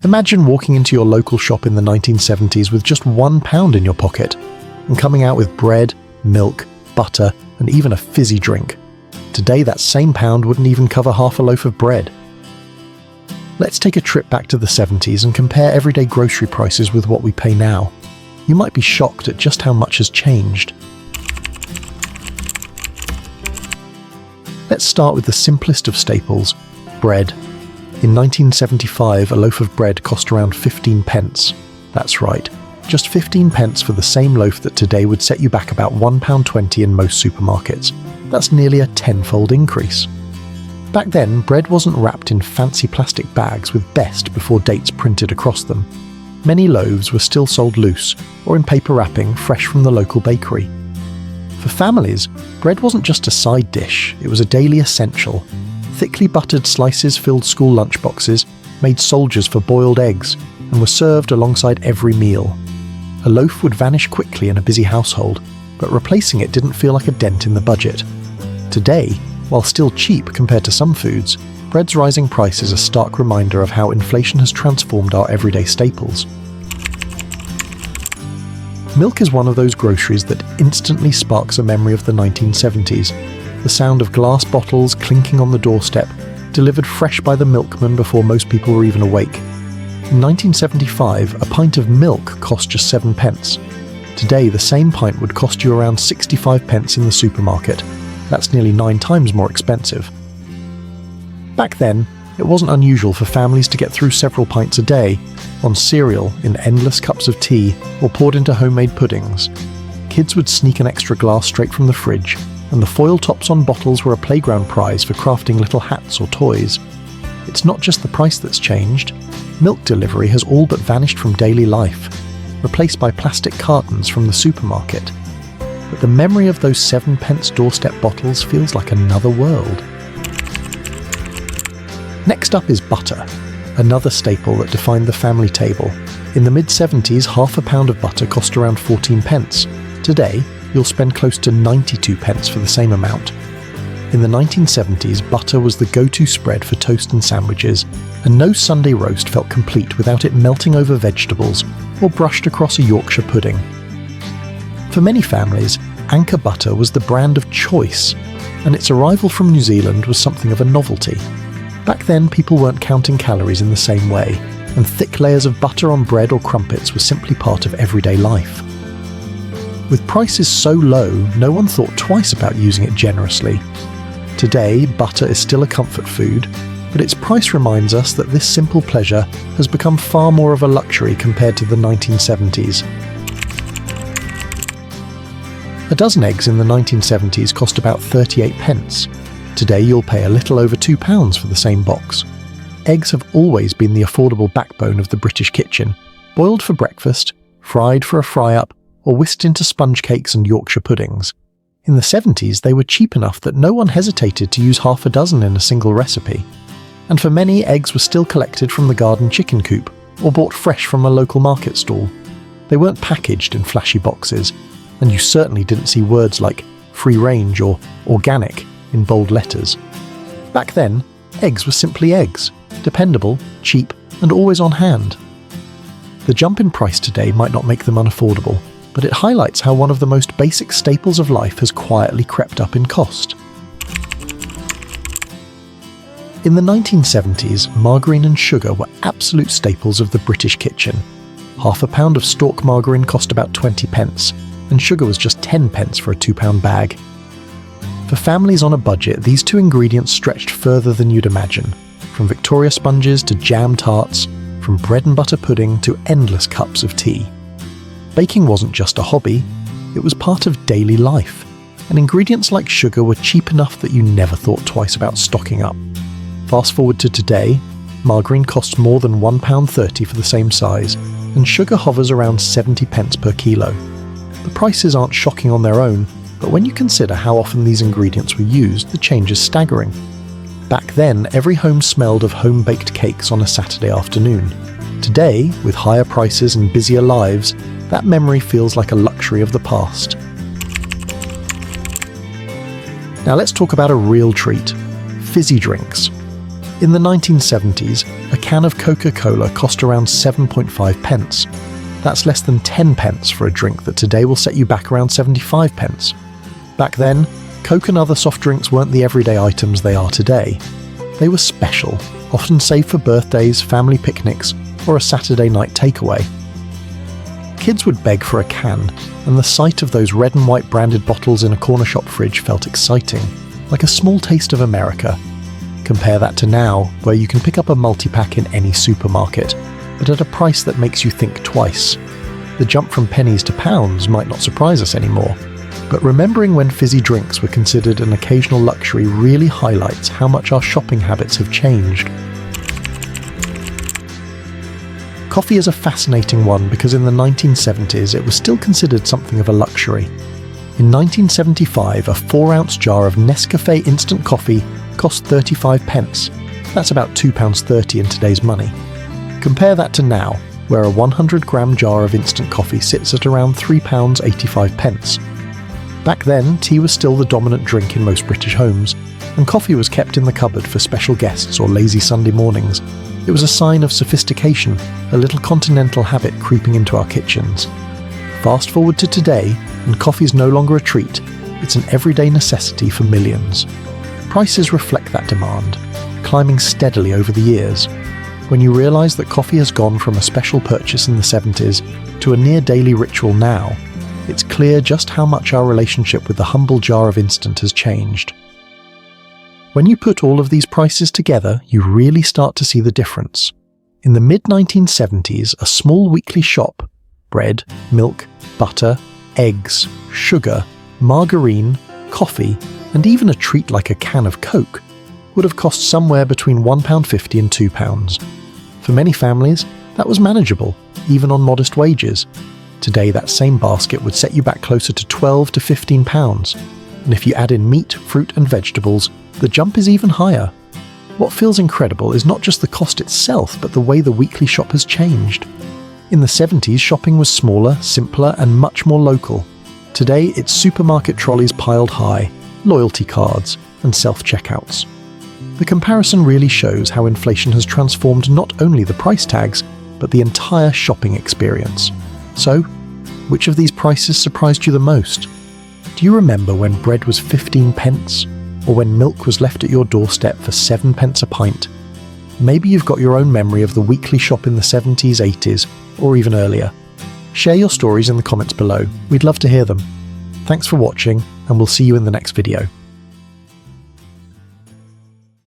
Imagine walking into your local shop in the 1970s with just £1 in your pocket and coming out with bread, milk, butter, and even a fizzy drink. Today, that same pound wouldn't even cover half a loaf of bread. Let's take a trip back to the 70s and compare everyday grocery prices with what we pay now. You might be shocked at just how much has changed. Let's start with the simplest of staples, bread. In 1975, a loaf of bread cost around 15 pence. That's right, just 15 pence for the same loaf that today would set you back about £1.20 in most supermarkets. That's nearly a tenfold increase. Back then, bread wasn't wrapped in fancy plastic bags with best before dates printed across them. Many loaves were still sold loose or in paper wrapping fresh from the local bakery. For families, bread wasn't just a side dish, it was a daily essential. Thickly buttered slices filled school lunchboxes, made soldiers for boiled eggs, and were served alongside every meal. A loaf would vanish quickly in a busy household, but replacing it didn't feel like a dent in the budget. Today, while still cheap compared to some foods, bread's rising price is a stark reminder of how inflation has transformed our everyday staples. Milk is one of those groceries that instantly sparks a memory of the 1970s. The sound of glass bottles clinking on the doorstep, delivered fresh by the milkman before most people were even awake. In 1975, a pint of milk cost just 7 pence. Today, the same pint would cost you around 65 pence in the supermarket. That's nearly 9 times more expensive. Back then, it wasn't unusual for families to get through several pints a day, on cereal, in endless cups of tea, or poured into homemade puddings. Kids would sneak an extra glass straight from the fridge, and the foil tops on bottles were a playground prize for crafting little hats or toys. It's not just the price that's changed. Milk delivery has all but vanished from daily life, replaced by plastic cartons from the supermarket. But the memory of those 7 pence doorstep bottles feels like another world. Next up is butter, another staple that defined the family table. In the mid-70s, half a pound of butter cost around 14 pence. Today, you'll spend close to 92 pence for the same amount. In the 1970s, butter was the go-to spread for toast and sandwiches, and no Sunday roast felt complete without it melting over vegetables or brushed across a Yorkshire pudding. For many families, Anchor butter was the brand of choice, and its arrival from New Zealand was something of a novelty. Back then, people weren't counting calories in the same way, and thick layers of butter on bread or crumpets were simply part of everyday life. With prices so low, no one thought twice about using it generously. Today, butter is still a comfort food, but its price reminds us that this simple pleasure has become far more of a luxury compared to the 1970s. A dozen eggs in the 1970s cost about 38 pence. Today you'll pay a little over £2 for the same box. Eggs have always been the affordable backbone of the British kitchen, boiled for breakfast, fried for a fry-up, or whisked into sponge cakes and Yorkshire puddings. In the 70s, they were cheap enough that no one hesitated to use half a dozen in a single recipe. And for many, eggs were still collected from the garden chicken coop, or bought fresh from a local market stall. They weren't packaged in flashy boxes, and you certainly didn't see words like free range or organic in bold letters. Back then, eggs were simply eggs, dependable, cheap, and always on hand. The jump in price today might not make them unaffordable, but it highlights how one of the most basic staples of life has quietly crept up in cost. In the 1970s, margarine and sugar were absolute staples of the British kitchen. Half a pound of stalk margarine cost about 20 pence, and sugar was just 10 pence for a £2 bag. For families on a budget, these two ingredients stretched further than you'd imagine, from Victoria sponges to jam tarts, from bread and butter pudding to endless cups of tea. Baking wasn't just a hobby, it was part of daily life, and ingredients like sugar were cheap enough that you never thought twice about stocking up. Fast forward to today, margarine costs more than £1.30 for the same size, and sugar hovers around 70 pence per kilo. The prices aren't shocking on their own, but when you consider how often these ingredients were used, the change is staggering. Back then, every home smelled of home-baked cakes on a Saturday afternoon. Today, with higher prices and busier lives, that memory feels like a luxury of the past. Now let's talk about a real treat: fizzy drinks. In the 1970s, a can of Coca-Cola cost around 7.5 pence. That's less than 10 pence for a drink that today will set you back around 75 pence. Back then, Coke and other soft drinks weren't the everyday items they are today. They were special, often saved for birthdays, family picnics, or a Saturday night takeaway. Kids would beg for a can, and the sight of those red and white branded bottles in a corner shop fridge felt exciting, like a small taste of America. Compare that to now, where you can pick up a multi-pack in any supermarket, but at a price that makes you think twice. The jump from pennies to pounds might not surprise us anymore, but remembering when fizzy drinks were considered an occasional luxury really highlights how much our shopping habits have changed. Coffee is a fascinating one because in the 1970s it was still considered something of a luxury. In 1975, a 4-ounce jar of Nescafé instant coffee cost 35 pence. That's about £2.30 in today's money. Compare that to now, where a 100-gram jar of instant coffee sits at around £3.85. Back then, tea was still the dominant drink in most British homes, and coffee was kept in the cupboard for special guests or lazy Sunday mornings. It was a sign of sophistication, a little continental habit creeping into our kitchens. Fast forward to today, and coffee's no longer a treat, it's an everyday necessity for millions. Prices reflect that demand, climbing steadily over the years. When you realise that coffee has gone from a special purchase in the 70s to a near-daily ritual now, it's clear just how much our relationship with the humble jar of instant has changed. When you put all of these prices together, you really start to see the difference. In the mid-1970s, a small weekly shop, bread, milk, butter, eggs, sugar, margarine, coffee, and even a treat like a can of Coke, would have cost somewhere between £1.50 and £2. For many families, that was manageable, even on modest wages. Today, that same basket would set you back closer to £12 to £15. And if you add in meat, fruit and vegetables, the jump is even higher. What feels incredible is not just the cost itself, but the way the weekly shop has changed. In the 70s, shopping was smaller, simpler and much more local. Today, it's supermarket trolleys piled high, loyalty cards and self-checkouts. The comparison really shows how inflation has transformed not only the price tags, but the entire shopping experience. So, which of these prices surprised you the most? Do you remember when bread was 15 pence? Or when milk was left at your doorstep for 7 pence a pint? Maybe you've got your own memory of the weekly shop in the 70s, 80s, or even earlier. Share your stories in the comments below. We'd love to hear them. Thanks for watching, and we'll see you in the next video.